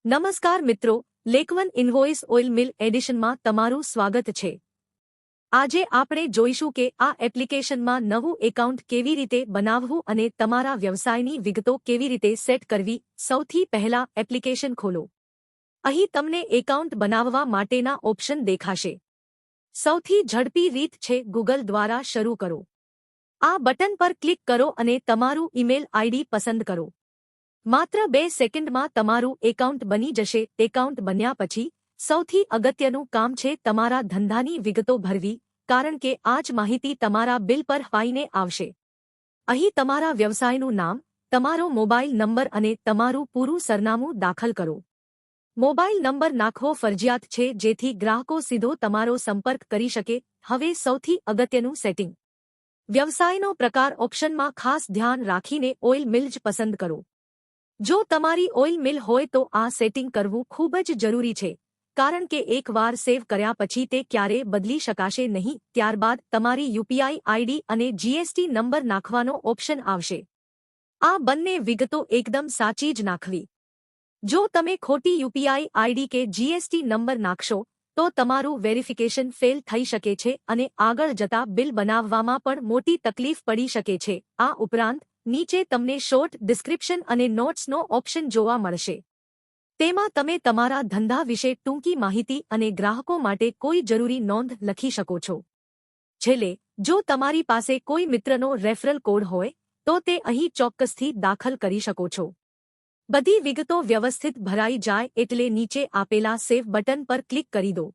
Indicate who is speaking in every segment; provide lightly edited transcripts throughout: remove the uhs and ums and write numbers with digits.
Speaker 1: નમસ્કાર મિત્રો, લેકવન invoice oil mill એડિશનમાં તમારું સ્વાગત છે। આજે આપણે જોઈશું કે આ એપ્લિકેશનમાં નવું એકાઉન્ટ કેવી રીતે બનાવવું અને તમારા વ્યવસાયની વિગતો કેવી રીતે સેટ કરવી। સૌથી પહેલા એપ્લિકેશન ખોલો। અહીં તમને એકાઉન્ટ બનાવવા માટેના ઓપ્શન દેખાશે। સૌથી ઝડપી રીત છે ગૂગલ દ્વારા શરૂ કરો। આ બટન પર ક્લિક કરો અને તમારું ઈમેલ આઈડી પસંદ કરો। માત્ર 2 સેકન્ડમાં તમારું એકાઉન્ટ બની જશે। એકાઉન્ટ બન્યા પછી સૌથી અગત્યનું કામ છે તમારા ધંધાની વિગતો ભરવી, કારણ કે આ જ માહિતી તમારા બિલ પર ફાઈને આવશે। અહીં તમારા વ્યવસાયનું નામ, તમારો મોબાઈલ નંબર અને તમારું પૂરું સરનામું દાખલ કરો। મોબાઈલ નંબર નાખવો ફરજિયાત છે જેથી ગ્રાહકો સીધો તમારો સંપર્ક કરી શકે। હવે સૌથી અગત્યનું સેટિંગ, વ્યવસાયનો પ્રકાર ઓપ્શનમાં ખાસ ધ્યાન રાખીને ઓઇલ મિલ જ પસંદ કરો। જો તમારી ઓઇલ મિલ હોય તો આ સેટિંગ કરવું ખૂબ જ જરૂરી છે, કારણ કે એકવાર સેવ કર્યા પછી તે ક્યારેય બદલી શકાશે નહીં। ત્યારબાદ તમારી યુપીઆઈ આઈડી અને જીએસટી નંબર નાખવાનો ઓપ્શન આવશે। આ બંને વિગતો એકદમ સાચી જ નાખવી। જો તમે ખોટી યુપીઆઈ આઈડી કે જીએસટી નંબર નાખશો તો તમારું વેરિફિકેશન ફેલ થઈ શકે છે અને આગળ જતા બિલ બનાવવામાં પણ મોટી તકલીફ પડી શકે છે। આ ઉપરાંત નીચે તમને શોર્ટ ડિસ્ક્રિપ્શન અને નોટ્સનો ઓપ્શન જોવા મળશે। તેમાં તમે તમારા ધંધા વિશે ટૂંકી માહિતી અને ગ્રાહકો માટે કોઈ જરૂરી નોંધ લખી શકો છો। છેલ્લે, જો તમારી પાસે કોઈ મિત્રનો રેફરલ કોડ હોય તો તે અહીં ચોક્કસથી દાખલ કરી શકો છો। બધી વિગતો વ્યવસ્થિત ભરાઈ જાય એટલે નીચે આપેલા સેવ બટન પર ક્લિક કરી દો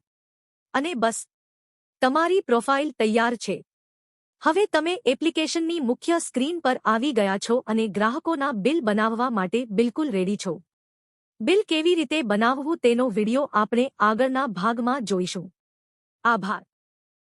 Speaker 1: અને બસ, તમારી પ્રોફાઇલ તૈયાર છે। હવે તમે એપ્લિકેશનની મુખ્ય સ્ક્રીન પર આવી ગયા છો અને ગ્રાહકોના બિલ બનાવવા માટે બિલકુલ રેડી છો। બિલ કેવી રીતે બનાવવું તેનો વિડિયો આપણે આગળના ભાગમાં જોઈશું। આભાર।